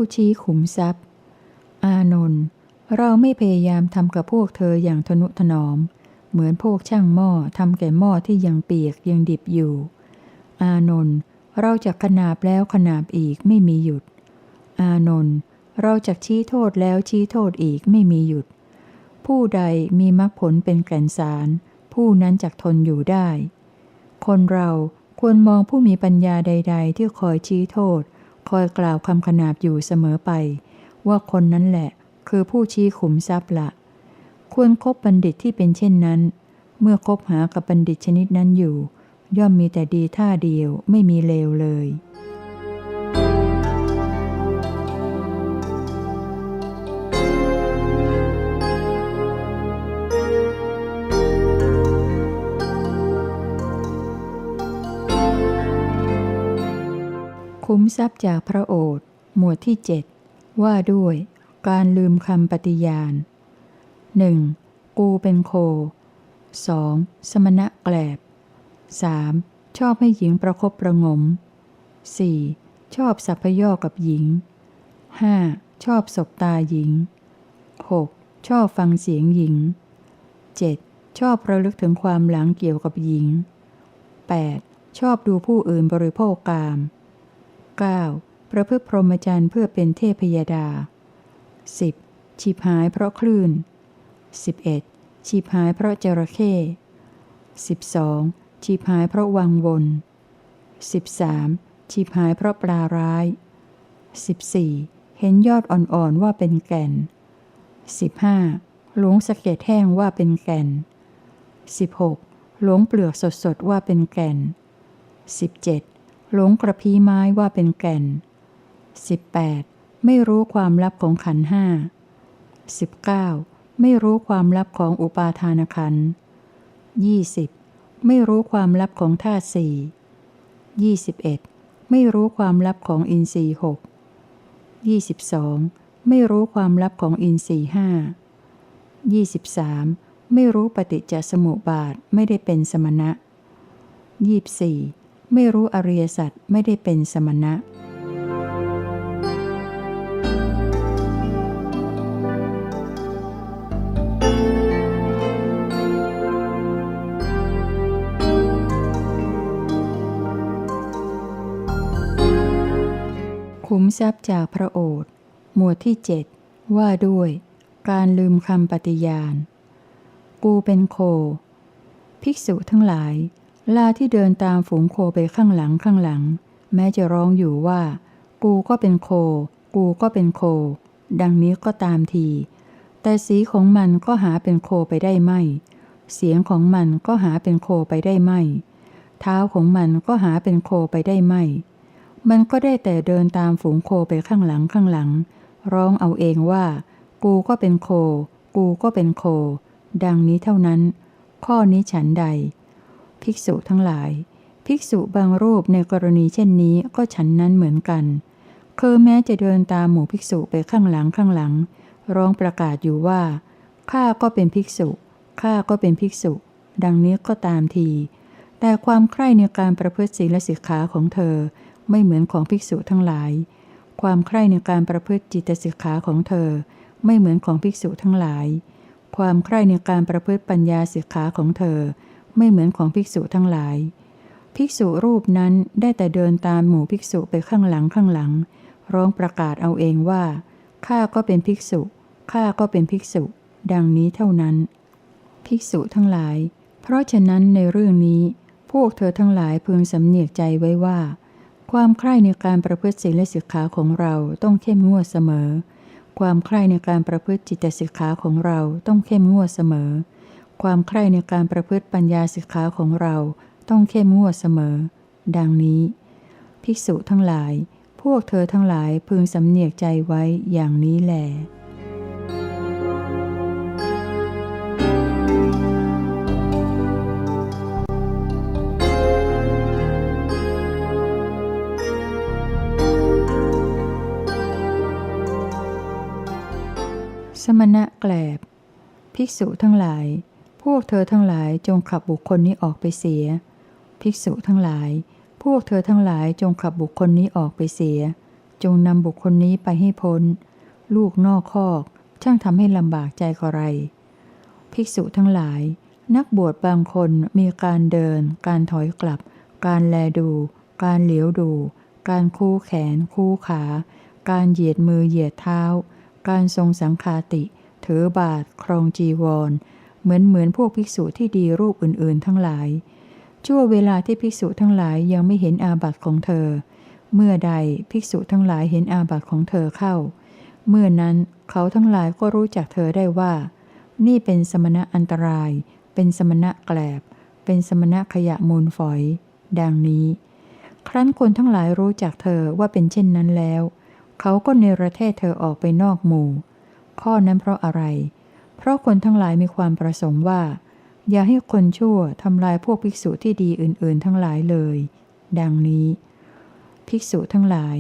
ผู้ชี้ขุมทรัพย์อานนท์เราไม่พยายามทำกับพวกเธออย่างทนุถนอมเหมือนพวกช่างหม้อทำแก่หม้อที่ยังเปียกยังดิบอยู่อานนท์เราจะขนาบแล้วขนาบอีกไม่มีหยุดอานนท์เราจะชี้โทษแล้วชี้โทษอีกไม่มีหยุดผู้ใดมีมรรคผลเป็นแก่นสารผู้นั้นจักทนอยู่ได้คนเราควรมองผู้มีปัญญาใดๆที่คอยชี้โทษคอยกล่าวคำขนาบอยู่เสมอไปว่าคนนั้นแหละคือผู้ชี้ขุมทรัพย์ละควรคบบัณฑิตที่เป็นเช่นนั้นเมื่อคบหากับบัณฑิตชนิดนั้นอยู่ย่อมมีแต่ดีท่าเดียวไม่มีเลวเลยขุมทรัพย์จากพระโอษฐ์หมวดที่7ว่าด้วยการลืมคำปฏิญาณ 1. กูเป็นโค 2. สมณะแกลบ 3. ชอบให้หญิงประคบประหงม 4. ชอบสัพพยอกกับหญิง 5. ชอบสบตาหญิง 6. ชอบฟังเสียงหญิง 7. ชอบระลึกถึงความหลังเกี่ยวกับหญิง 8. ชอบดูผู้อื่นบริโภคกาม 9. ประพฤติพรหมจรรย์เพื่อเป็นเทพยดา 10. ฉิบหายเพราะคลื่น 11. ฉิบหายเพราะจระเข้ 12. ฉิบหายเพราะวังวน 13. ฉิบหายเพราะปลาร้าย 14. เห็นยอดอ่อนๆว่าเป็นแก่น 15. หลงสะเก็ดแห้งว่าเป็นแก่น 16. หลงเปลือกสดๆว่าเป็นแก่น 17. หลงกระพี้ไม้ว่าเป็นแก่น 18. ไม่รู้ความลับของขันธ์ห้า 19. ไม่รู้ความลับของอุปาทานขันธ์ 20. ไม่รู้ความลับของธาตุสี่ 21. ไม่รู้ความลับของอินทรีย์หก 22. ไม่รู้ความลับของอินทรีย์ห้า 23. ไม่รู้ปฏิจจสมุปบาทไม่ได้เป็นสมณะ 24. ไม่รู้อริยสัจไม่ได้เป็นสมณะขุมทรัพย์จากพระโอษฐ์หมวดที่7ว่าด้วยการลืมคำปฏิญาณ กูเป็นโคภิกษุทั้งหลายลาที่เดินตามฝูงโคไปข้างหลังแม้จะร้องอยู่ว่ากูก็เป็นโคกูก็เป็นโคดังนี้ก็ตามทีแต่สีของมันก็หาเป็นโคไปได้ไม่เสียงของมันก็หาเป็นโคไปได้ไม่เท้าของมันก็หาเป็นโคไปได้ไม่มันก็ได้แต่เดินตามฝูงโคไปข้างหลังร้องเอาเองว่ากูก็เป็นโคกูก็เป็นโคดังนี้เท่านั้นข้อนี้ฉันใดภิกษุทั้งหลายภิกษุบางรูปในกรณีเช่นนี้ก็ฉันนั้นเหมือนกันคือแม้จะเดินตามหมู่ภิกษุไปข้างหลังร้องประกาศอยู่ว่าข้าก็เป็นภิกษุข้าก็เป็นภิกษุดังนี้ก็ตามทีแต่ความใคร่ในการประพฤติศีลสิกขาของเธอไม่เหมือนของภิกษุทั้งหลายความใคร่ในการประพฤติจิตสิกขาของเธอไม่เหมือนของภิกษุทั้งหลายความใคร่ในการประพฤติปัญญาสิกขาของเธอไม่เหมือนของภิกษุทั้งหลายภิกษุรูปนั้นได้แต่เดินตามหมู่ภิกษุไปข้างหลังร้องประกาศเอาเองว่าข้าก็เป็นภิกษุข้าก็เป็นภิกษุดังนี้เท่านั้นภิกษุทั้งหลายเพราะฉะนั้นในเรื่องนี้พวกเธอทั้งหลายพึงสำเนียกใจไว้ว่าความใคร่ในการประพฤติศีลสิกขาของเราต้องเข้มงวดเสมอความใคร่ในการประพฤติจิตสิกขาของเราต้องเข้มงวดเสมอความใคร่ในการประพฤติปัญญาสิกขาของเราต้องเข้มงวดเสมอดังนี้ภิกษุทั้งหลายพวกเธอทั้งหลายพึงสำเนียกใจไว้อย่างนี้แลสมณะแกลบภิกษุทั้งหลายพวกเธอทั้งหลายจงขับบุคคลนี้ออกไปเสียภิกษุทั้งหลายพวกเธอทั้งหลายจงขับบุคคลนี้ออกไปเสีย จงนำบุคคลนี้ไปให้พ้นลูกนอกคอกช่างทำให้ลำบากใจกระไรภิกษุทั้งหลายนักบวชบางคนมีการเดินการถอยกลับการแลดูการเหลียวดูการคู่แขนคู่ขาการเหยียดมือเหยียดเท้าการทรงสังฆาติถือบาทครองจีวรเหมือนพวกภิกษุที่ดีรูปอื่นๆทั้งหลายชั่วเวลาที่ภิกษุทั้งหลายยังไม่เห็นอาบัติของเธอเมื่อใดภิกษุทั้งหลายเห็นอาบัติของเธอเข้าเมื่อนั้นเขาทั้งหลายก็รู้จักเธอได้ว่านี่เป็นสมณะอันตรายเป็นสมณะแกลบเป็นสมณะขยะมูลฝอย ดังนี้ครั้นคนทั้งหลายรู้จักเธอว่าเป็นเช่นนั้นแล้วเขาก็เนรเทศเธอออกไปนอกหมู่ข้อนั้นเพราะอะไรเพราะคนทั้งหลายมีความประสงค์ว่าอย่าให้คนชั่วทำลายพวกภิกษุที่ดีอื่นๆทั้งหลายเลยดังนี้ภิกษุทั้งหลาย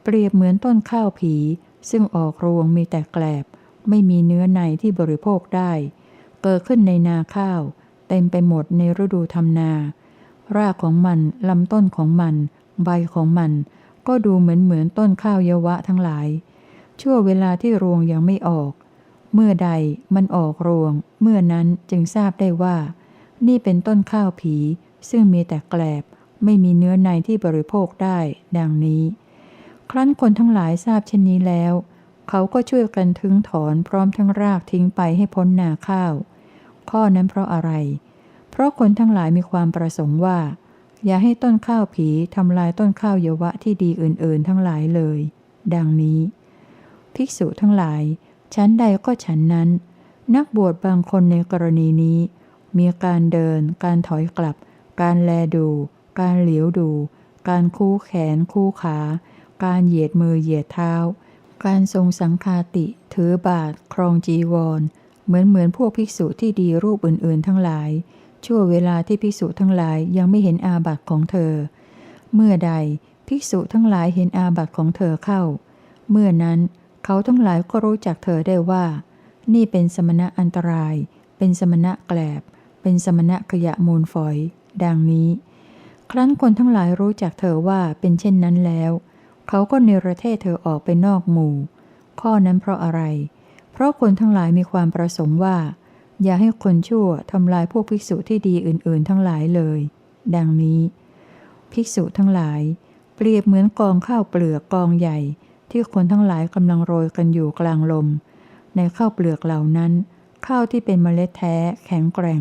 เปรียบเหมือนต้นข้าวผีซึ่งออกรวงมีแต่แกลบไม่มีเนื้อในที่บริโภคได้เกิดขึ้นในนาข้าวเต็มไปหมดในฤดูทำนารากของมันลำต้นของมันใบของมันก็ดูเหมือนต้นข้าวเยวะทั้งหลายชั่วเวลาที่รวงยังไม่ออกเมื่อใดมันออกรวงเมื่อนั้นจึงทราบได้ว่านี่เป็นต้นข้าวผีซึ่งมีแต่แกลบไม่มีเนื้อในที่บริโภคได้ดังนี้ครั้นคนทั้งหลายทราบเช่นนี้แล้วเขาก็ช่วยกันทึ้งถอนพร้อมทั้งรากทิ้งไปให้พ้นนาข้าวข้อนั้นเพราะอะไรเพราะคนทั้งหลายมีความประสงค์ว่าอย่าให้ต้นข้าวผีทำลายต้นข้าวเยวะที่ดีอื่นๆทั้งหลายเลยดังนี้ภิกษุทั้งหลายชั้นใดก็ฉันนั้นนักบวชบางคนในกรณีนี้มีการเดินการถอยกลับการแลดูการเหลียวดูการคู่แขนคู่ขาการเหยียดมือเหยียดเท้าการทรงสังฆาติถือบาทครองจีวรเหมือนพวกภิกษุที่ดีรูปอื่นๆทั้งหลายชั่วเวลาที่ภิกษุทั้งหลายยังไม่เห็นอาบัติของเธอเมื่อใดภิกษุทั้งหลายเห็นอาบัติของเธอเข้าเมื่อนั้นเขาทั้งหลายก็รู้จักเธอได้ว่านี่เป็นสมณะอันตรายเป็นสมณะแกลบเป็นสมณะขยะมูลฝอยดังนี้ครั้นคนทั้งหลายรู้จักเธอว่าเป็นเช่นนั้นแล้วเขาก็เนรเทศเธอออกไปนอกหมู่ข้อนั้นเพราะอะไรเพราะคนทั้งหลายมีความประสงค์ว่าอย่าให้คนชั่วทำลายพวกภิกษุที่ดีอื่นๆทั้งหลายเลยดังนี้ภิกษุทั้งหลายเปรียบเหมือนกองข้าวเปลือกกองใหญ่ที่คนทั้งหลายกำลังโรยกันอยู่กลางลมในข้าวเปลือกเหล่านั้นข้าวที่เป็นเมล็ดแท้แข็งแกร่ง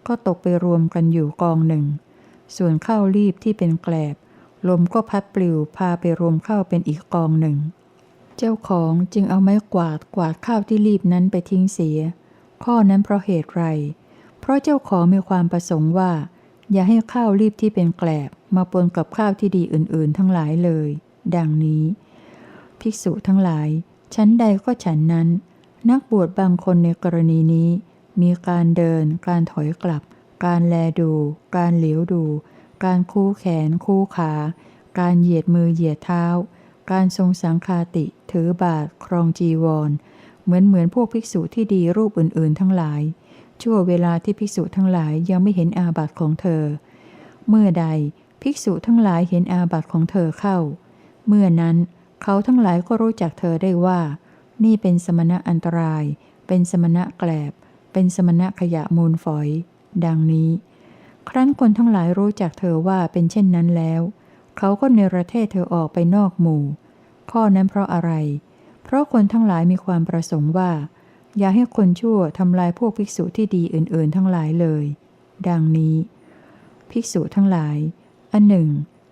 ก็ตกไปรวมกันอยู่กองหนึ่งส่วนข้าวรีบที่เป็นแกลบลมก็พัดปลิวพาไปรวมเข้าเป็นอีกกองหนึ่งเจ้าของจึงเอาไม้กวาดข้าวที่รีบนั้นไปทิ้งเสียข้อนั้นเพราะเหตุไรเพราะเจ้าของมีความประสงค์ว่าอย่าให้ข้าวรีบที่เป็นแกลบมาปนกับข้าวที่ดีอื่นๆทั้งหลายเลยดังนี้ภิกษุทั้งหลายชั้นใดก็ฉันนั้นนักบวชบางคนในกรณีนี้มีการเดินการถอยกลับการแลดูการเหลียวดูการคู่แขนคู่ขาการเหยียดมือเหยียดเท้าการทรงสังฆาติถือบาทครองจีวรเหมือนพวกภิกษุที่ดีรูปอื่นๆทั้งหลายชั่วเวลาที่ภิกษุทั้งหลายยังไม่เห็นอาบัติของเธอเมื่อใดภิกษุทั้งหลายเห็นอาบัติของเธอเข้าเมื่อนั้นเขาทั้งหลายก็รู้จักเธอได้ว่านี่เป็นสมณะอันตรายเป็นสมณะแกลบเป็นสมณะขยะมูลฝอยดังนี้ครั้นคนทั้งหลายรู้จักเธอว่าเป็นเช่นนั้นแล้วเขาก็เนรเทศเธอออกไปนอกหมู่ข้อนั้นเพราะอะไรเพราะคนทั้งหลายมีความประสงค์ว่าอย่าให้คนชั่วทำลายพวกภิกษุที่ดีอื่นๆทั้งหลายเลยดังนี้ภิกษุทั้งหลายอันหนึ่ง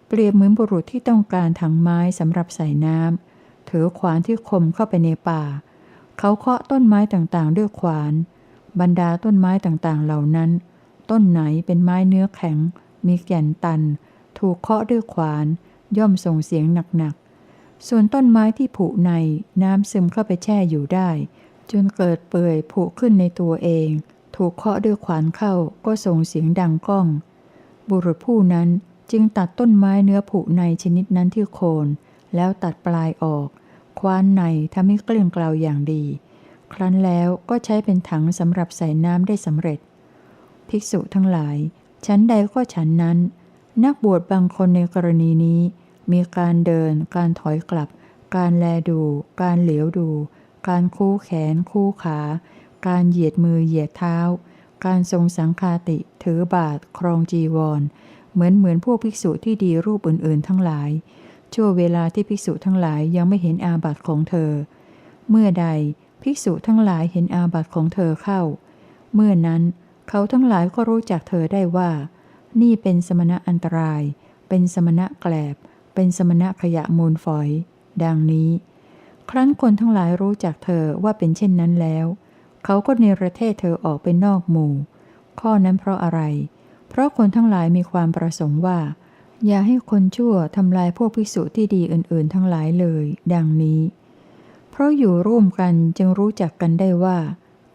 เปรียบเหมือนบุรุษที่ต้องการถังไม้สำหรับใส่น้ำถือขวานที่คมเข้าไปในป่าเขาเคาะต้นไม้ต่างๆด้วยขวานบรรดาต้นไม้ต่างๆเหล่านั้นต้นไหนเป็นไม้เนื้อแข็งมีแก่นตันถูกเคาะด้วยขวานย่อมส่งเสียงหนักๆส่วนต้นไม้ที่ผุในน้ำซึมเข้าไปแช่อยู่ได้จนเกิดเปื่อยผุขึ้นในตัวเองถูกเคาะด้วยขวานเข้าก็ส่งเสียงดังก้องบุรุษผู้นั้นจึงตัดต้นไม้เนื้อผุในชนิดนั้นที่โคนแล้วตัดปลายออกคว้านในทำให้เกลี้ยงเกลาอย่างดีครั้นแล้วก็ใช้เป็นถังสำหรับใส่น้ำได้สำเร็จภิกษุทั้งหลายชั้นใดก็ฉันนั้นนักบวชบางคนในกรณีนี้มีการเดินการถอยกลับ การแลดู การเหลียวดู การคู่แขนคู่ขา การเหยียดมือเหยียดเท้า การทรงสังฆาติถือบาทครองจีวรเหมือนพวกภิกษุที่ดีรูปอื่นๆทั้งหลายชั่วเวลาที่ภิกษุทั้งหลายยังไม่เห็นอาบัติของเธอเมื่อใดภิกษุทั้งหลายเห็นอาบัติของเธอเข้าเมื่อนั้นเขาทั้งหลายก็รู้จักเธอได้ว่านี่เป็นสมณะอันตรายเป็นสมณะแกลบเป็นสมณะขยะมูลฝอยดังนี้ครั้นคนทั้งหลายรู้จักเธอว่าเป็นเช่นนั้นแล้วเขาก็เนรเทศเธอออกไปนอกหมู่ข้อนั้นเพราะอะไรเพราะคนทั้งหลายมีความประสงค์ว่าอย่าให้คนชั่วทำลายพวกภิกษุที่ดีอื่นๆทั้งหลายเลยดังนี้เพราะอยู่ร่วมกันจึงรู้จักกันได้ว่า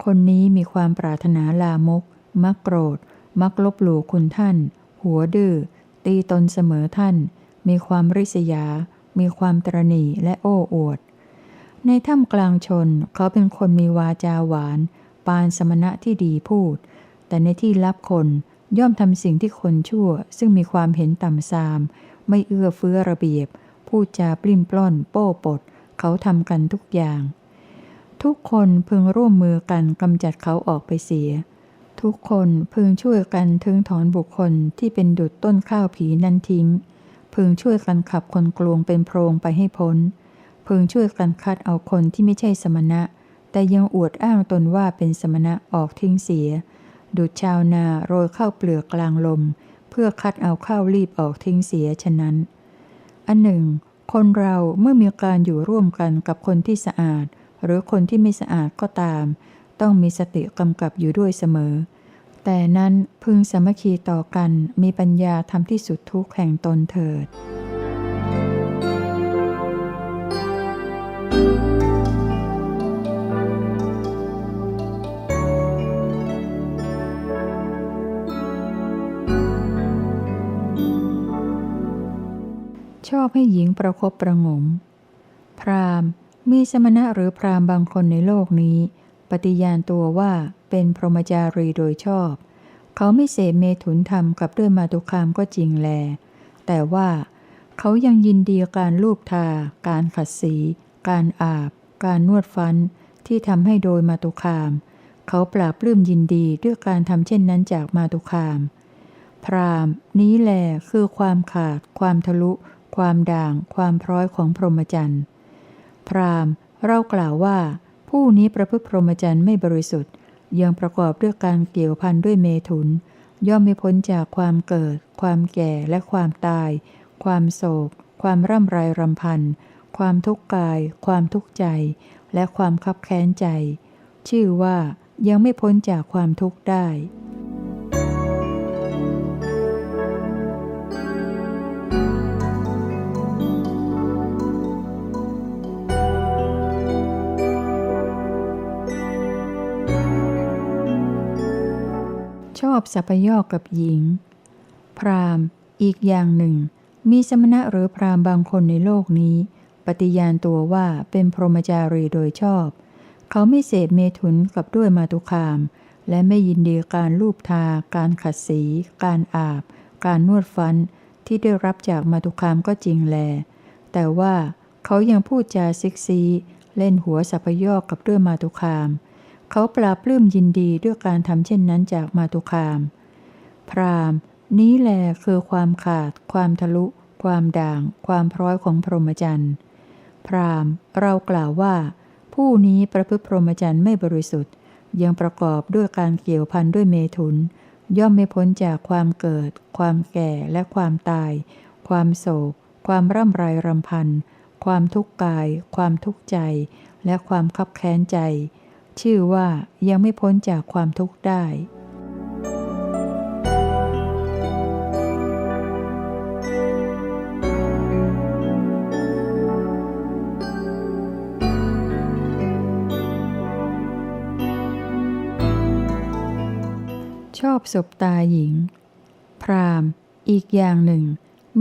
คนนี้มีความปรารถนาลามกมักโกรธมักลบหลู่คุณท่านหัวดื้อตีตนเสมอท่านมีความริษยามีความตระหนี่และโอ้อวดในถ้ำกลางชนเขาเป็นคนมีวาจาหวานปานสมณะที่ดีพูดแต่ในที่ลับคนย่อมทำสิ่งที่คนชั่วซึ่งมีความเห็นต่ำทรามไม่เอื้อเฟื้อระเบียบพูดจาปลิ้นปล้อนโป้ปดเขาทำกันทุกอย่างทุกคนพึงร่วมมือกันกำจัดเขาออกไปเสียทุกคนพึงช่วยกันถึงถอนบุคคลที่เป็นดุจต้นข้าวผีนั้นทิ้งพึงช่วยกันขับคนกลวงเป็นโพรงไปให้พ้นพึงช่วยกันคัดเอาคนที่ไม่ใช่สมณะแต่ยังอวดอ้างตนว่าเป็นสมณะออกทิ้งเสียดุจชาวนาโรยข้าวเปลือกกลางลมเพื่อคัดเอาข้าวรีบออกทิ้งเสียฉะนั้นอันหนึ่งคนเราเมื่อมีการอยู่ร่วมกันกับคนที่สะอาดหรือคนที่ไม่สะอาดก็ตามต้องมีสติกำกับอยู่ด้วยเสมอแต่นั้นพึงสามัคคีต่อกันมีปัญญาทำที่สุดทุกข์แห่งตนเถิดชอบให้หญิงประคบประหงมพราหมณ์มีสมณะหรือพราหมณ์บางคนในโลกนี้ปฏิญาณตัวว่าเป็นพรหมจารีโดยชอบเขาไม่เสพเมถุนธรรมกับด้วยมาตุคามก็จริงแลแต่ว่าเขายังยินดีการลูบทาการขัดสีการอาบการนวดฟันที่ทำให้โดยมาตุคามเขาปราบปลื้มยินดีด้วยการทำเช่นนั้นจากมาตุคามพราหมณ์นี้แลคือความขาดความทะลุความด่างความพร้อยของพรหมจรรย์พราหมณ์เรากล่าวว่าผู้นี้ประพฤติพรหมจรรย์ไม่บริสุทธิ์ยังประกอบด้วยการเกี่ยวพันด้วยเมถุนย่อมไม่พ้นจากความเกิดความแก่และความตายความโศกความร่ำไรรำพันความทุกข์กายความทุกข์ใจและความคับแค้นใจชื่อว่ายังไม่พ้นจากความทุกข์ได้ชอบสัพยอกกับหญิงพราหมณ์อีกอย่างหนึ่งมีสมณะหรือพราหมณ์บางคนในโลกนี้ปฏิญาณตัวว่าเป็นพรหมจารีโดยชอบเขาไม่เสพเมถุนกับด้วยมาตุคามและไม่ยินดีการลูบทาการขัดสีการอาบการนวดฟันที่ได้รับจากมาตุคามก็จริงแลแต่ว่าเขายังพูดจาซิกซีเล่นหัวสัพยอกกับด้วยมาตุคามเขาปราบปลื้มยินดีด้วยการทำเช่นนั้นจากมาตุคามพราหมณ์นี้แลคือความขาดความทะลุความด่างความพร้อยของพรหมจรรย์พราหมณ์เรากล่าวว่าผู้นี้ประพฤติพรหมจรรย์ไม่บริสุทธิ์ยังประกอบด้วยการเกี่ยวพันด้วยเมถุนย่อมไม่พ้นจากความเกิดความแก่และความตายความโศกความร่ำไรรำพันความทุกข์กายความทุกข์ใจและความคับแค้นใจชื่อว่ายังไม่พ้นจากความทุกข์ได้ชอบสบตาหญิงพราหมณ์อีกอย่างหนึ่ง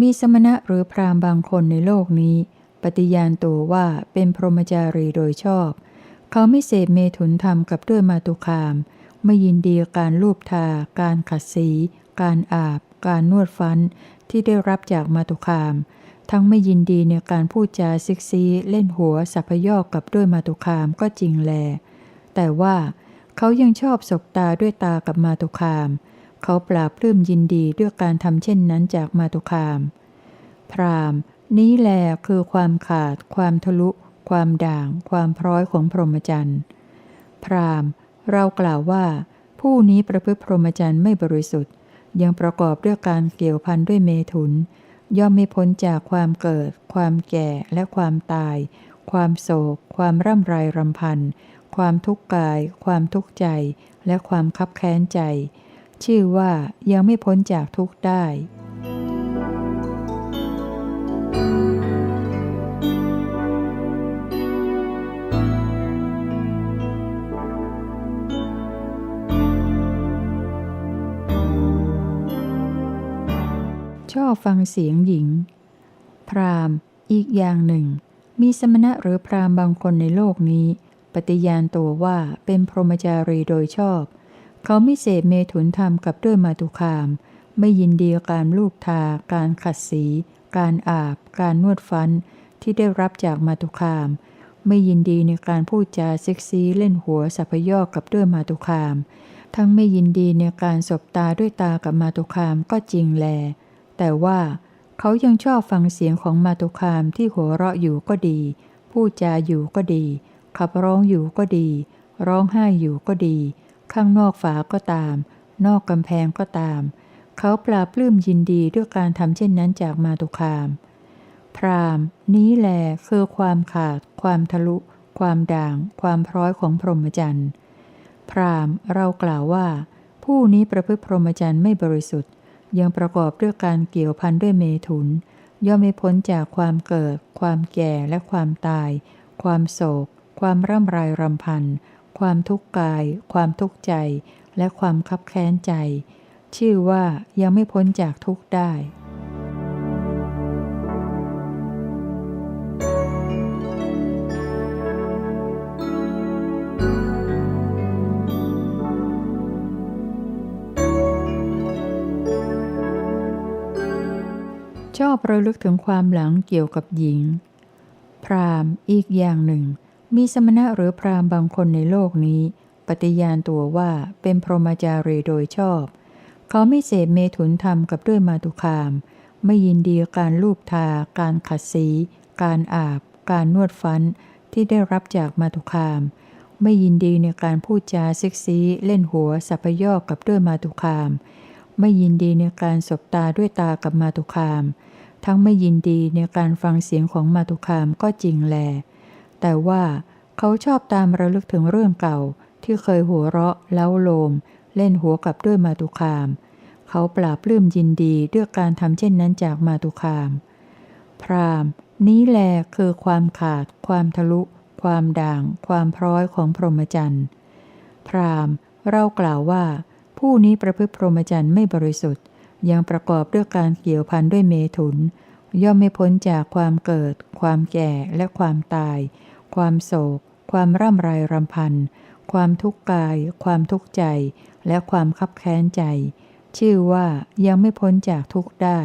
มีสมณะหรือพราหมณ์บางคนในโลกนี้ปฏิญาณตัวว่าเป็นพรหมจารีโดยชอบเขาไม่เสพเมถุนธรรมกับด้วยมาตุคามไม่ยินดีการลูบทาการขัดสีการอาบการนวดฟันที่ได้รับจากมาตุคาม ทั้งไม่ยินดีในการพูดจาซิกซีเล่นหัวสัพยอกกับด้วยมาตุคามก็จริงแลแต่ว่าเขายังชอบสบตาด้วยตากับมาตุคามเขาปราบปลื้มยินดีด้วยการทำเช่นนั้นจากมาตุคามพราหมณ์นี้แลคือความขาดความทะลุความด่างความพร้อยของพรหมจรรย์พราหมณ์เรากล่าวว่าผู้นี้ประพฤติพรหมจรรย์ไม่บริสุทธิ์ยังประกอบด้วยการเกี่ยวพันด้วยเมถุนย่อมไม่พ้นจากความเกิดความแก่และความตายความโศกความร่ำไรรำพันความทุกข์กายความทุกข์ใจและความคับแค้นใจชื่อว่ายังไม่พ้นจากทุกข์ได้ชอบฟังเสียงหญิงพราหมณ์อีกอย่างหนึ่งมีสมณะหรือพราหมณ์บางคนในโลกนี้ปฏิญาณตัวว่าเป็นพรหมจารีโดยชอบเขาไม่เสพเมถุนธรรมกับด้วยมาตุคามไม่ยินดีการลูบทาการขัดสีการอาบการนวดฟันที่ได้รับจากมาตุคามไม่ยินดีในการพูดจาเซ็กซีเล่นหัวสัพยอกกับด้วยมาตุคามทั้งไม่ยินดีในการสบตาด้วยตากับมาตุคามก็จริงแลแต่ว่าเขายังชอบฟังเสียงของมาตุคามที่หัวเราะอยู่ก็ดีพูดจาอยู่ก็ดีขับร้องอยู่ก็ดีร้องไห้อยู่ก็ดีข้างนอกฝาก็ตามนอกกำแพงก็ตามเขาปลาปลื้มยินดีด้วยการทำเช่นนั้นจากมาตุคามพราหมณ์นี้แลคือความขาดความทะลุความด่างความพร้อยของพรหมจรรย์พราหมณ์เรากล่าวว่าผู้นี้ประพฤติพรหมจรรย์ไม่บริสุทธิ์ยังประกอบด้วยการเกี่ยวพันด้วยเมถุนย่อมไม่พ้นจากความเกิดความแก่และความตายความโศกความร่ำไรรำพันความทุกข์กายความทุกข์ใจและความคับแค้นใจชื่อว่ายังไม่พ้นจากทุกข์ได้ชอบระลึกถึงความหลังเกี่ยวกับหญิงพราหมณ์อีกอย่างหนึ่งมีสมณะหรือพราหมณ์บางคนในโลกนี้ปฏิญาณตัวว่าเป็นพรหมจารีโดยชอบเขาไม่เสพเมถุนธรรมกับด้วยมาตุคามไม่ยินดีการลูบทาการขัดสีการอาบการนวดฟันที่ได้รับจากมาตุคามไม่ยินดีในการพูดจาเซ็กซีเล่นหัวสัพยอกกับด้วยมาตุคามไม่ยินดีในการสบตาด้วยตากับมาตุคามทั้งไม่ยินดีในการฟังเสียงของมาตุคามก็จริงแลแต่ว่าเขาชอบตามระลึกถึงเรื่องเก่าที่เคยหัวเราะเล้าโลมเล่นหัวกับด้วยมาตุคามเขาปราบปลื้มยินดีด้วยการทำเช่นนั้นจากมาตุคามพราหมณ์นี้แลคือความขาดความทะลุความด่างความพร้อยของพรหมจรรย์พราหมณ์เรากล่าวว่าผู้นี้ประพฤติพรหมจรรย์ไม่บริสุทธิ์ยังประกอบด้วยการเกี่ยวพันด้วยเมถุนย่อมไม่พ้นจากความเกิดความแก่และความตายความโศกความร่ำไรรำพันความทุกข์กายความทุกข์ใจและความคับแค้นใจชื่อว่ายังไม่พ้นจากทุกข์ได้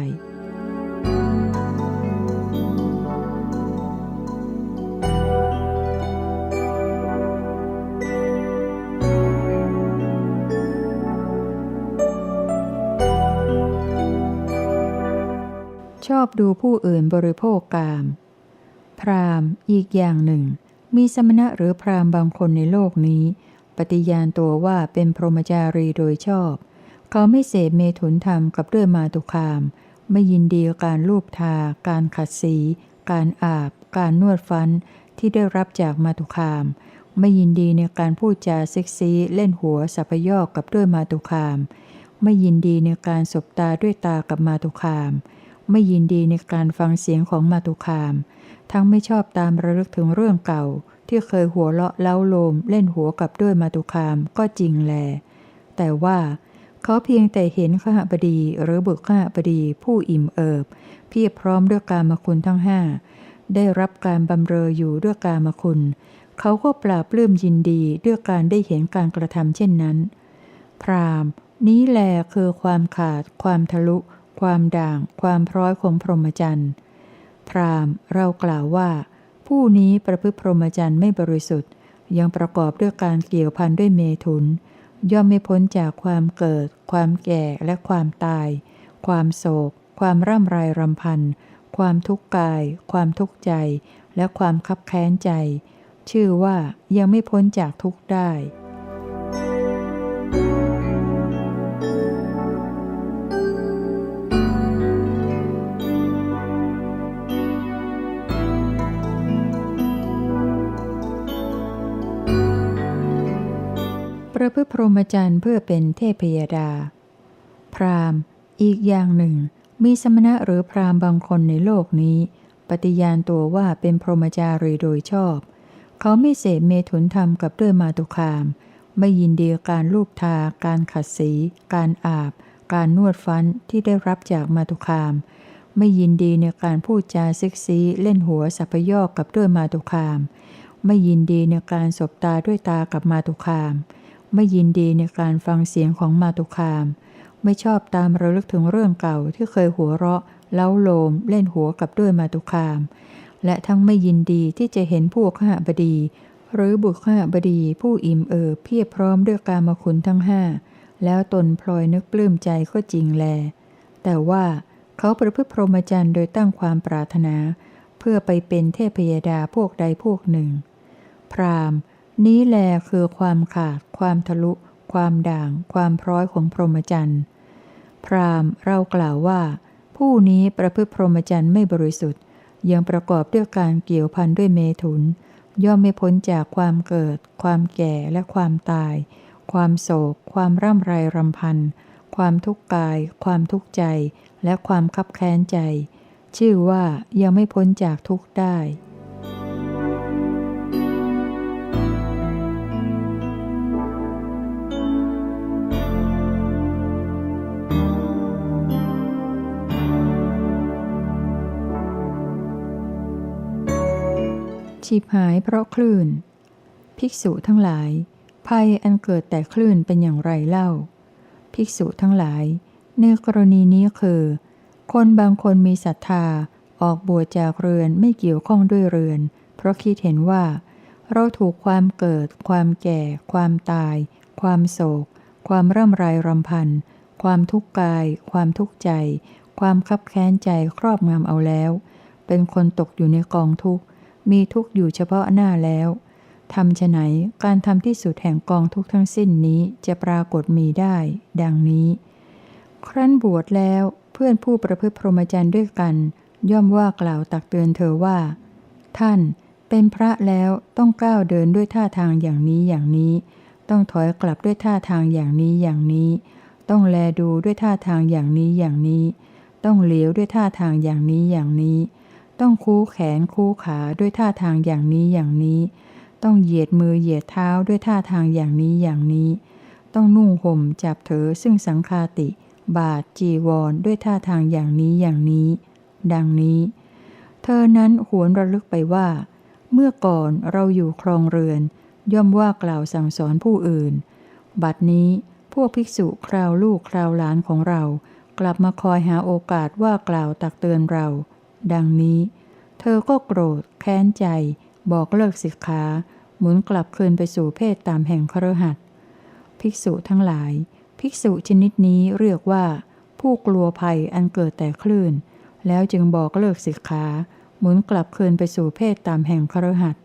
ชอบดูผู้อื่นบริโภคกามพราหมณ์อีกอย่างหนึ่งมีสมณะหรือพราหมณ์บางคนในโลกนี้ปฏิญาณตัวว่าเป็นพรหมจารีโดยชอบเขาไม่เสพเมถุนธรรมกับด้วยมาตุคามไม่ยินดีการลูบทาการขัดสีการอาบการนวดฟันที่ได้รับจากมาตุคามไม่ยินดีในการพูดจาเซ็กซีเล่นหัวสัพยอกกับด้วยมาตุคามไม่ยินดีในการสบตาด้วยตากับมาตุคามไม่ยินดีในการฟังเสียงของมาตุคามทั้งไม่ชอบตามระลึกถึงเรื่องเก่าที่เคยหัวเราะเล้าโลมเล่นหัวกับด้วยมาตุคามก็จริงแลแต่ว่าเขาเพียงแต่เห็นขหบดีหรือบุตรขหบดีผู้อิ่มเอิบเพียบพร้อมด้วยกามคุณทั้งห้าได้รับการบำเรออยู่ด้วยกามคุณเขาก็ปราบปลื้มยินดีด้วยการได้เห็นการกระทำเช่นนั้นพราหมณ์นี้แลคือความขาดความทะลุความด่างความพร้อยของพรหมจรรย์ พราหมณ์เรากล่าวว่าผู้นี้ประพฤติพรหมจรรย์ไม่บริสุทธิ์ยังประกอบด้วยการเกี่ยวพันด้วยเมถุนย่อมไม่พ้นจากความเกิดความแก่และความตายความโศกความร่ำไรรำพันความทุกข์กายความทุกข์ใจและความคับแค้นใจชื่อว่ายังไม่พ้นจากทุกข์ได้ประพฤติพรหมจรรย์เพื่อเป็นเทพยดาพราหมณ์อีกอย่างหนึ่งมีสมณะหรือพราหมณ์บางคนในโลกนี้ปฏิญาณตัวว่าเป็นพรหมจารีโดยชอบเขาไม่เสพเมถุนธรรมกับด้วยมาตุคามไม่ยินดีการลูบทาการขัดสีการอาบการนวดฟันที่ได้รับจากมาตุคามไม่ยินดีในการพูดจาเซ็กซีเล่นหัวสัพยอกกับด้วยมาตุคามไม่ยินดีในการสบตาด้วยตากับมาตุคามไม่ยินดีในการฟังเสียงของมาตุคามไม่ชอบตามระลึกถึงเรื่องเก่าที่เคยหัวเราะเล้าโลมเล่นหัวกับด้วยมาตุคามและทั้งไม่ยินดีที่จะเห็นพวกขหบดีหรือบุตรขหบดีผู้อิ่มเอิบเพียบพร้อมด้วยกามคุณทั้งห้าแล้วตนพลอยนึกปลื้มใจก็จริงแลแต่ว่าเขาประพฤติพรหมจรรย์โดยตั้งความปรารถนาเพื่อไปเป็นเทพยดาพวกใดพวกหนึ่งพราหมณ์นี้แลคือความขาดความทะลุความด่างความพร้อยของพรหมจรรย์พราหมณ์เรากล่าวว่าผู้นี้ประพฤติพรหมจรรย์ไม่บริสุทธิ์ยังประกอบด้วยการเกี่ยวพันด้วยเมถุนย่อมไม่พ้นจากความเกิดความแก่และความตายความโศกความร่ำไรรำพันความทุกข์กายความทุกข์ใจและความคับแค้นใจชื่อว่ายังไม่พ้นจากทุกข์ได้ฉิบหายเพราะคลื่นภิกษุทั้งหลายภัยอันเกิดแต่คลื่นเป็นอย่างไรเล่าภิกษุทั้งหลายในกรณีนี้คือคนบางคนมีศรัทธาออกบวชจากเรือนไม่เกี่ยวข้องด้วยเรือนเพราะคิดเห็นว่าเราถูกความเกิดความแก่ความตายความโศกความร่ำไรรำพันความทุกข์กายความทุกข์ใจความคับแค้นใจครอบงำเอาแล้วเป็นคนตกอยู่ในกองทุกข์มีทุกข์อยู่เฉพาะหน้าแล้วทำไฉนการทำที่สุดแห่งกองทุกข์ทั้งสิ้นนี้จะปรากฏมีได้ดังนี้ครั้นบวชแล้วเพื่อนผู้ประพฤติพรหมจรรย์ด้วยกันย่อมว่ากล่าวตักเตือนเธอว่าท่านเป็นพระแล้วต้องก้าวเดินด้วยท่าทางอย่างนี้อย่างนี้ต้องถอยกลับด้วยท่าทางอย่างนี้อย่างนี้ต้องแลดูด้วยท่าทางอย่างนี้อย่างนี้ต้องเหลียวด้วยท่าทางอย่างนี้อย่างนี้ต้องคู้แขนคู้ขาด้วยท่าทางอย่างนี้อย่างนี้ต้องเหยียดมือเหยียดเท้าด้วยท่าทางอย่างนี้อย่างนี้ต้องนุ่งห่มจับเถอซึ่งสังฆาติบาทจีวรด้วยท่าทางอย่างนี้อย่างนี้ดังนี้เธอนั้นหวนระลึกไปว่าเมื่อก่อนเราอยู่ครองเรือนย่อมว่ากล่าวสั่งสอนผู้อื่นบัดนี้พวกภิกษุคราวลูกคราวหลานของเรากลับมาคอยหาโอกาสว่ากล่าวตักเตือนเราดังนี้เธอก็โกรธแค้นใจบอกเลิกสิกขาหมุนกลับคืนไปสู่เพศตามแห่งคฤหัสถ์ภิกษุทั้งหลายภิกษุชนิดนี้เรียกว่าผู้กลัวภัยอันเกิดแต่คลื่นแล้วจึงบอกเลิกสิกขาหมุนกลับคืนไปสู่เพศตามแห่งคฤหัสถ์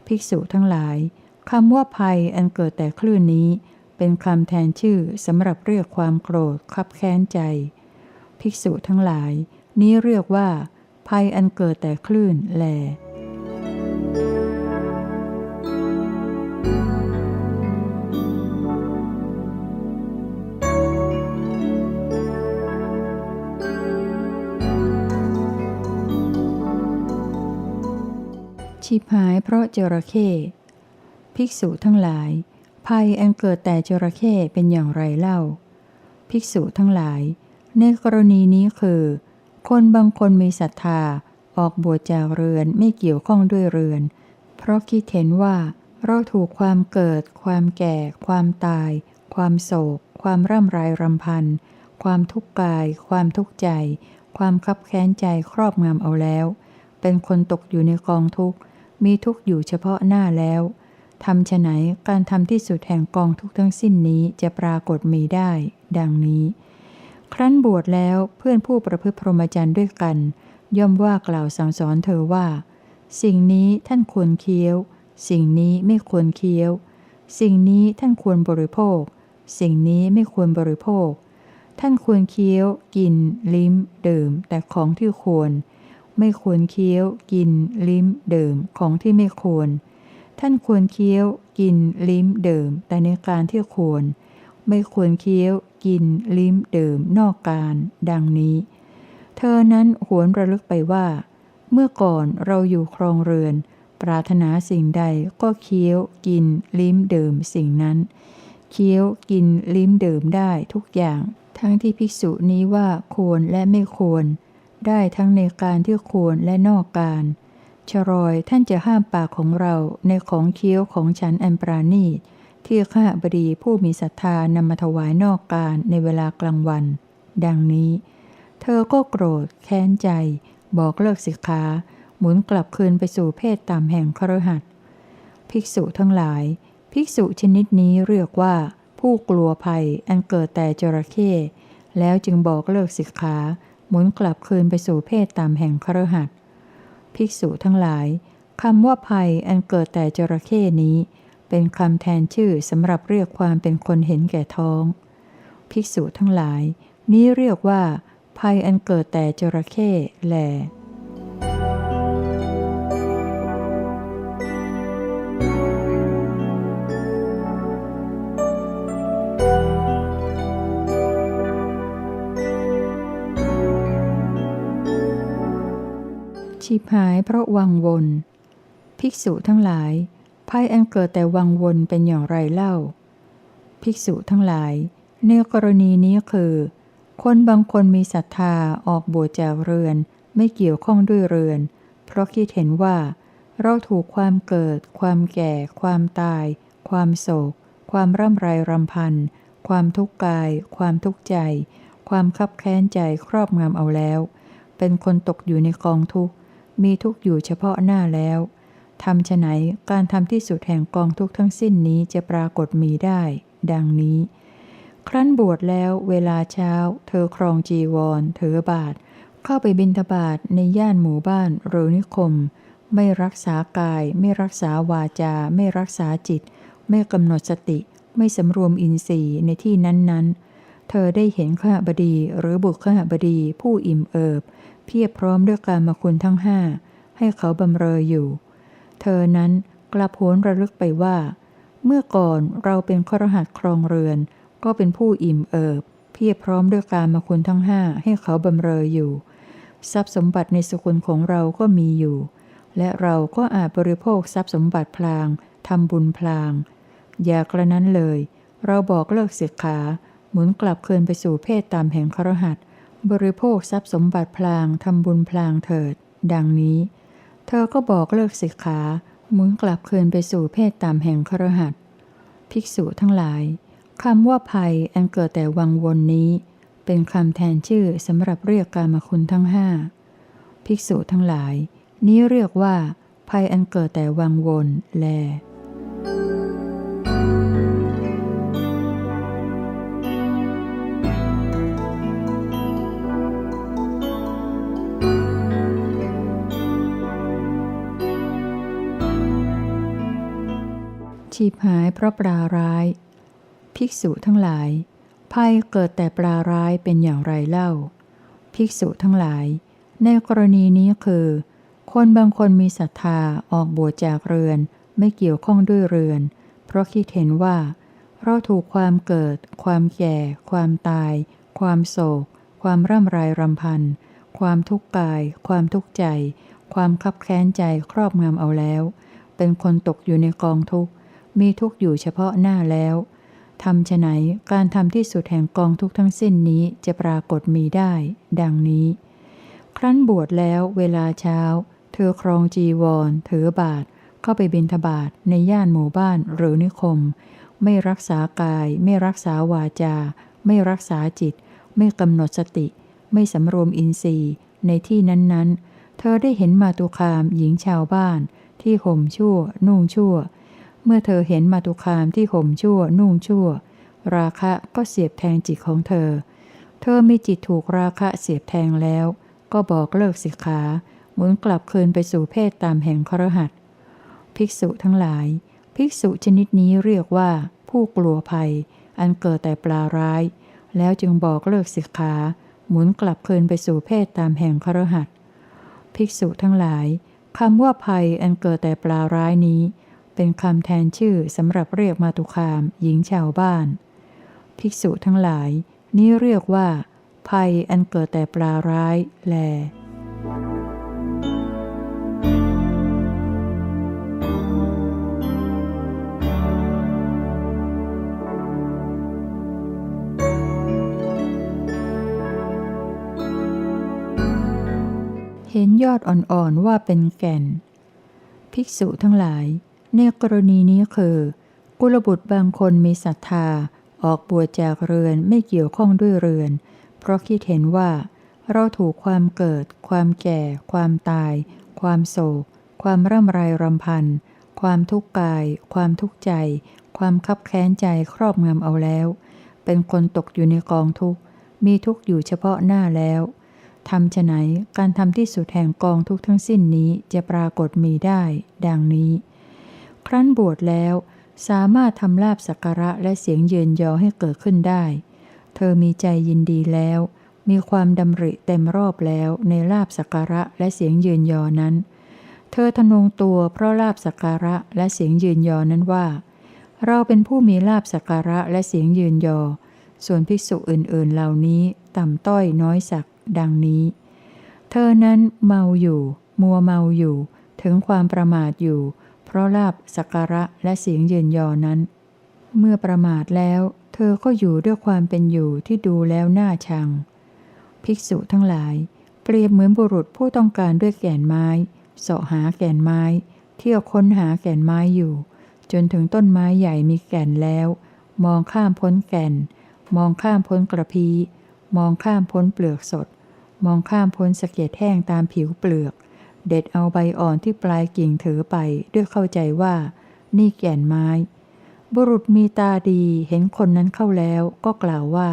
ภิกษุทั้งหลายคำว่าภัยอันเกิดแต่คลื่นนี้เป็นคำแทนชื่อสำหรับเรียกความโกรธคับแค้นใจภิกษุทั้งหลายนี้เรียกว่าภัยอันเกิดแต่คลื่นแลฉิบหายเพราะจระเข้ภิกษุทั้งหลายภัยอันเกิดแต่จระเข้เป็นอย่างไรเล่าภิกษุทั้งหลายในกรณีนี้คือคนบางคนมีศรัทธาออกบวชจากเรือนไม่เกี่ยวข้องด้วยเรือนเพราะคิดเห็นว่าเราถูกความเกิดความแก่ความตายความโศกความร่ำไรรำพันความทุกข์กายความทุกข์ใจความคับแค้นใจครอบงำเอาแล้ว เป็นคนตกอยู่ในกองทุกข์มีทุกข์อยู่เฉพาะหน้าแล้วทำไฉนการทำที่สุดแห่งกองทุกข์ทั้งสิ้นนี้จะปรากฏมีได้ ดังนี้ ครั้นบวชแล้วเพื่อนผู้ประพฤติพรหมจรรย์ด้วยกันย่อมว่ากล่าวสั่งสอนเธอว่า สิ่งนี้ท่านควรเคี้ยวสิ่งนี้ไม่ควรเคี้ยวสิ่งนี้ท่านควรบริโภคสิ่งนี้ไม่ควรบริโภคท่านควรเคี้ยวกินลิ้มดื่มแต่ของที่ควรไม่ควรเคี้ยวกินลิ้มดื่มของที่ไม่ควรท่านควรเคี้ยวกินลิ้มดื่มแต่ในการที่ควรไม่ควรเคี้ยวกินลิ้มดื่มนอกการดังนี้เธอนั้นหวนระลึกไปว่าเมื่อก่อนเราอยู่ครองเรือนปรารถนาสิ่งใดก็เคี้ยวกินลิ้มดื่มสิ่งนั้นเคี้ยวกินลิ้มดื่มได้ทุกอย่างทั้งที่ภิกษุนี้ว่าควรและไม่ควรได้ทั้งในการที่ควรและนอกการชรอยท่านจะห้ามปากของเราในของเคี้ยวของฉันอันปราณีตที่ข้าบดีผู้มีศรัทธานำมาถวายนอกการในเวลากลางวันดังนี้เธอก็โกรธแค้นใจบอกเลิกสิกขาหมุนกลับคืนไปสู่เพศต่ำแห่งคฤหัสถ์ภิกษุทั้งหลายภิกษุชนิดนี้เรียกว่าผู้กลัวภัยอันเกิดแต่จระเข้แล้วจึงบอกเลิกสิกขาหมุนกลับคืนไปสู่เพศต่ำแห่งคฤหัสถ์ภิกษุทั้งหลายคำว่าภัยอันเกิดแต่จระเข้นี้เป็นคำแทนชื่อสำหรับเรียกความเป็นคนเห็นแก่ท้องภิกษุทั้งหลายนี้เรียกว่าภัยอันเกิดแต่จระเข้แลฉิบหายเพราะวังวนภิกษุทั้งหลายภัยอันเกิดแต่วังวนเป็นอย่างไรเล่าภิกษุทั้งหลายในกรณีนี้คือคนบางคนมีศรัทธาออกบวชจากเรือนไม่เกี่ยวข้องด้วยเรือนเพราะคิดเห็นว่าเราถูกความเกิดความแก่ความตายความโศกความร่ำไรรำพันความทุกข์กายความทุกข์ใจความคับแค้นใจครอบงำเอาแล้วเป็นคนตกอยู่ในกองทุกข์มีทุกข์อยู่เฉพาะหน้าแล้วทำไฉนการทำที่สุดแห่งกองทุกข์ทั้งสิ้นนี้จะปรากฏมีได้ ดังนี้ครั้นบวชแล้วเวลาเช้าเธอครองจีวรถือบาตรเข้าไปบิณฑบาตในย่านหมู่บ้านหรือนิคมไม่รักษากายไม่รักษาวาจาไม่รักษาจิตไม่กำหนดสติไม่สำรวมอินทรีย์ในที่นั้นๆเธอได้เห็นข้าบดีหรือบุตรข้าบดีผู้อิ่มเอิบเพียบพร้อมด้วยกามคุณทั้งห้าให้เขาบำเรออยู่เธอนั้นกลับหวนระลึกไปว่าเมื่อก่อนเราเป็นคฤหัสถ์ครองเรือนก็เป็นผู้อิ่มเอิบเพียบพร้อมด้วยกามคุณทั้งห้าให้เขาบำเรออยู่ทรัพย์สมบัติในสกุลของเราก็มีอยู่และเราก็อาจบริโภคทรัพย์สมบัติพลางทำบุญพลางอย่ากระนั้นเลยเราบอกเลิกสิกขาหมุนกลับคืนไปสู่เพศตามแห่งคฤหัสถ์บริโภคทรัพย์สมบัติพลางทำบุญพลางเถิดดังนี้เธอก็บอกเลิกสิกขาหมุนกลับคืนไปสู่เพศตามแห่งคฤหัสถ์ภิกษุทั้งหลายคำว่าภัยอันเกิดแต่วังวนนี้เป็นคำแทนชื่อสำหรับเรียกกามคุณทั้งห้าภิกษุทั้งหลายนี้เรียกว่าภัยอันเกิดแต่วังวนแลฉิบหายเพราะปลาร้ายภิกษุทั้งหลายภัยเกิดแต่ปลาร้ายเป็นอย่างไรเล่าภิกษุทั้งหลายในกรณีนี้คือคนบางคนมีศรัทธาออกบวชจากเรือนไม่เกี่ยวข้องด้วยเรือนเพราะคิดเห็นว่าเราถูกความเกิดความแก่ความตายความโศกความร่ำไรรำพันความทุกข์กายความทุกข์ใจความคับแค้นใจครอบงำเอาแล้วเป็นคนตกอยู่ในกองทุกข์มีทุกข์อยู่เฉพาะหน้าแล้วทำไฉนการทำที่สุดแห่งกองทุกข์ทั้งสิ้นนี้จะปรากฏมีได้ ดังนี้ครั้นบวชแล้วเวลาเช้าเธอครองจีวรถือบาตรเข้าไปบิณฑบาตในย่านหมู่บ้านหรือนิคมไม่รักษากายไม่รักษาวาจาไม่รักษาจิตไม่กำหนดสติไม่สำรวมอินทรีย์ในที่นั้น เธอได้เห็นมาตุคามหญิงชาวบ้านที่ห่มชั่วนุ่งชั่ว เมื่อเธอเห็นมาตุคามที่ห่มชั่วนุ่งชั่วราคะก็เสียบแทงจิตของเธอ เธอมีจิตถูกราคะเสียบแทงแล้วก็บอกเลิกสิกขาหมุนกลับคืนไปสู่เพศตามแห่งคฤหัสถ์ภิกษุทั้งหลายภิกษุชนิดนี้เรียกว่าผู้กลัวภัยอันเกิดแต่ปลาร้ายแล้วจึงบอกเลิกสิกขาหมุนกลับคืนไปสู่เพศตามแห่งคฤหัสถ์ภิกษุทั้งหลายคำว่าภัยอันเกิดแต่ปลาร้ายนี้เป็นคำแทนชื่อสำหรับเรียกมาตุคามหญิงชาวบ้านภิกษุทั้งหลายนี้เรียกว่าภัยอันเกิดแต่ปลาร้ายแลเห็นยอดอ่อนๆว่าเป็นแก่นภิกษุทั้งหลายในกรณีนี้คือกุลบุตรบางคนมีศรัทธาออกบวชจากเรือนไม่เกี่ยวข้องด้วยเรือนเพราะคิดเห็นว่าเราถูกความเกิดความแก่ความตายความโศกความร่ำไรรำพันความทุกข์กายความทุกข์ใจความคับแค้นใจครอบงำเอาแล้วเป็นคนตกอยู่ในกองทุกข์มีทุกข์อยู่เฉพาะหน้าแล้วทำไฉนการทำที่สุดแห่งกองทุกข์ทั้งสิ้นนี้จะปรากฏมีได้ดังนี้ครั้นบวชแล้วสามารถทำลาภสักการะและเสียงเยินยอให้เกิดขึ้นได้เธอมีใจยินดีแล้วมีความดำริเต็มรอบแล้วในลาภสักการะและเสียงเยินยอนั้นเธอทะนงตัวเพราะลาภสักการะและเสียงเยินยอนั้นว่าเราเป็นผู้มีลาภสักการะและเสียงเยินยอส่วนภิกษุอื่นๆเหล่านี้ต่ำต้อยน้อยสักดังนี้เธอนั้นเมาอยู่มัวเมาอยู่ถึงความประมาทอยู่เพราะลาภสักการะและเสียงเยินยอนั้นเมื่อประมาทแล้วเธอก็อยู่ด้วยความเป็นอยู่ที่ดูแล้วน่าชังภิกษุทั้งหลายเปรียบเหมือนบุรุษผู้ต้องการด้วยแก่นไม้เสาะหาแก่นไม้เที่ยวค้นหาแก่นไม้อยู่จนถึงต้นไม้ใหญ่มีแก่นแล้วมองข้ามพ้นแก่นมองข้ามพ้นกระพี้มองข้ามพ้นเปลือกสดมองข้ามพ้นสะเก็ดแห้งตามผิวเปลือกเด็ดเอาใบอ่อนที่ปลายกิ่งถือไปด้วยเข้าใจว่านี่แก่นไม้บุรุษมีตาดีเห็นคนนั้นเข้าแล้วก็กล่าวว่า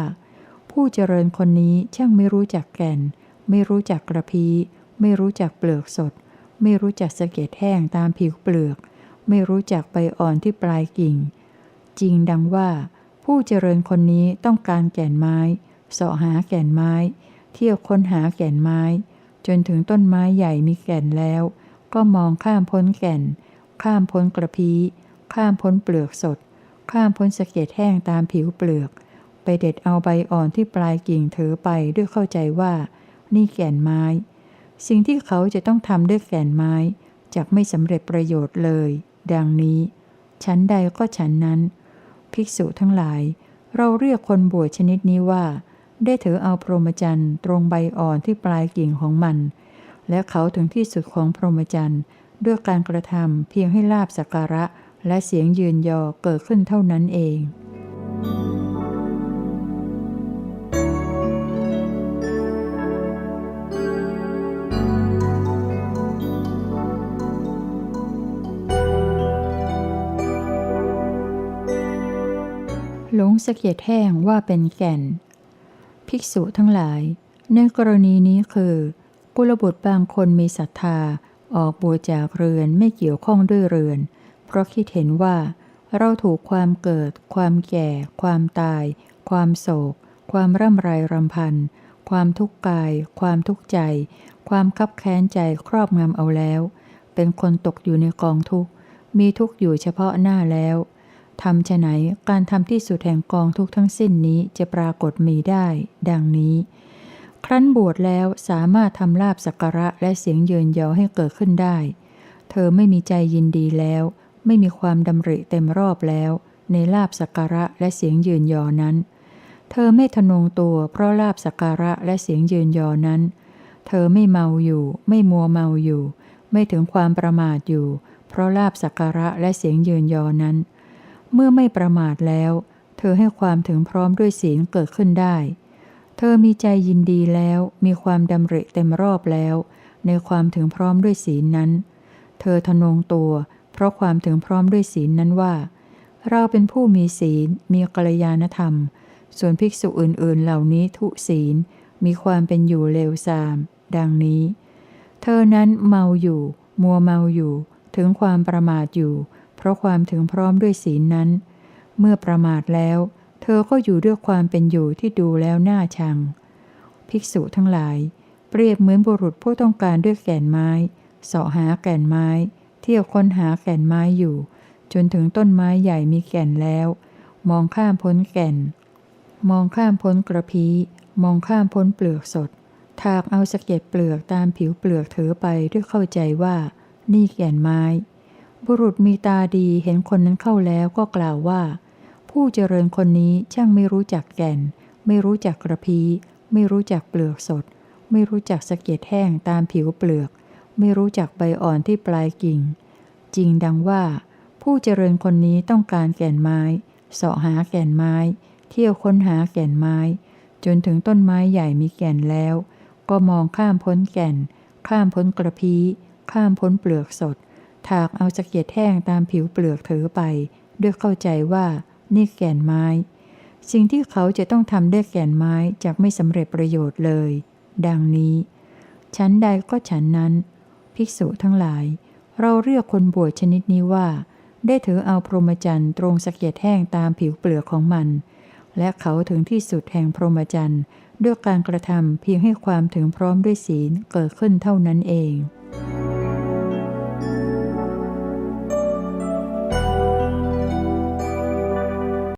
ผู้เจริญคนนี้ช่างไม่รู้จักแก่นไม่รู้จักกระพี้ไม่รู้จักเปลือกสดไม่รู้จักสะเก็ดแห้งตามผิวเปลือกไม่รู้จักใบอ่อนที่ปลายกิ่งจริงดังว่าผู้เจริญคนนี้ต้องการแก่นไม้เสาะหาแก่นไม้เที่ยวค้นหาแก่นไม้จนถึงต้นไม้ใหญ่มีแก่นแล้วก็มองข้ามพ้นแก่นข้ามพ้นกระพี้ข้ามพ้นเปลือกสดข้ามพ้นสะเก็ดแห้งตามผิวเปลือกไปเด็ดเอาใบอ่อนที่ปลายกิ่งถือไปด้วยเข้าใจว่านี่แก่นไม้สิ่งที่เขาจะต้องทำด้วยแก่นไม้จักไม่สำเร็จประโยชน์เลยดังนี้ชั้นใดก็ฉันนั้นภิกษุทั้งหลายเราเรียกคนบวชชนิดนี้ว่าได้ถือเอาพรหมจรรย์ตรงใบอ่อนที่ปลายกิ่งของมันและเขาถึงที่สุดของพรหมจรรย์ด้วยการกระทำเพียงให้ลาภสักการะและเสียงยืนยอเกิดขึ้นเท่านั้นเองหลงสะเก็ดแห้งว่าเป็นแก่นภิกษุทั้งหลายในกรณีนี้คือกุลบุตรบางคนมีศรัทธาออกบวชจากเรือนไม่เกี่ยวข้องด้วยเรือนเพราะคิดเห็นว่าเราถูกความเกิดความแก่ความตายความโศกความร่ำไรรำพันความทุกข์กายความทุกข์ใจความคับแค้นใจครอบงำเอาแล้วเป็นคนตกอยู่ในกองทุกข์มีทุกข์อยู่เฉพาะหน้าแล้วทำไฉนการทำที่สุดแห่งกองทุกข์ทั้งสิ้นนี้จะปรากฏมีได้ดังนี้ครั้นบวชแล้วสามารถทำลาภสักการะและเสียงเยินยอให้เกิดขึ้นได้เธอไม่มีใจยินดีแล้วไม่มีความดำริเต็มรอบแล้วในลาภสักการะและเสียงยืนยอนั้นเธอไม่ทะนงตัวเพราะลาภสักการะและเสียงยืนยอนั้นเธอไม่เมาอยู่ไม่มัวเมาอยู่ไม่ถึงความประมาทอยู่เพราะลาภสักการะและเสียงยืนยอนั้นเมื่อไม่ประมาทแล้วเธอให้ความถึงพร้อมด้วยศีลเกิดขึ้นได้เธอมีใจยินดีแล้วมีความดำริเต็มรอบแล้ว ในความถึงพร้อมด้วยศีลนั้น เธอทะนงตัวเพราะความถึงพร้อมด้วยศีลนั้นว่า เราเป็นผู้มีศีลมีกัลยาณธรรมส่วนภิกษุอื่นๆเหล่านี้ทุศีลมีความเป็นอยู่เลวทราม ดังนี้ เธอนั้นเมาอยู่มัวเมาอยู่ถึงความประมาทอยู่เพราะความถึงพร้อมด้วยศีลนั้น เมื่อประมาทแล้วเธอก็อยู่ด้วยความเป็นอยู่ที่ดูแล้วน่าชัง ภิกษุทั้งหลายเปรียบเหมือนบุรุษผู้ต้องการด้วยแก่นไม้เสาะหาแก่นไม้เที่ยวค้นหาแก่นไม้อยู่จนถึงต้นไม้ใหญ่มีแก่นแล้วมองข้ามพ้นแก่นมองข้ามพ้นกระพี้มองข้ามพ้นเปลือกสดถากเอาสะเก็ดเปลือกตามผิวเปลือกถือไปด้วยเข้าใจว่านี่แก่นไม้บุรุษมีตาดีเห็นคนนั้นเข้าแล้วก็กล่าวว่าผู้เจริญคนนี้ช่างไม่รู้จักแก่นไม่รู้จักกระพี้ไม่รู้จักเปลือกสดไม่รู้จักสะเก็ดแห้งตามผิวเปลือกไม่รู้จักใบอ่อนที่ปลายกิ่งจริงดังว่าผู้เจริญคนนี้ต้องการแก่นไม้เสาะหาแก่นไม้เที่ยวค้นหาแก่นไม้จนถึงต้นไม้ใหญ่มีแก่นแล้วก็มองข้ามพ้นแก่นข้ามพ้นกระพี้ข้ามพ้นเปลือกสดถากเอาสะเก็ดแห้งตามผิวเปลือกถือไปด้วยเข้าใจว่านี่แก่นไม้สิ่งที่เขาจะต้องทำด้วยแก่นไม้จักไม่สำเร็จประโยชน์เลยดังนี้ฉันใดก็ฉันนั้นภิกษุทั้งหลายเราเรียกคนบวชชนิดนี้ว่าได้ถือเอาพรหมจรรย์ตรงสะเก็ดแห้งตามผิวเปลือกของมันและเขาถึงที่สุดแห่งพรหมจรรย์ด้วยการกระทำเพียงให้ความถึงพร้อมด้วยศีลเกิดขึ้นเท่านั้นเอง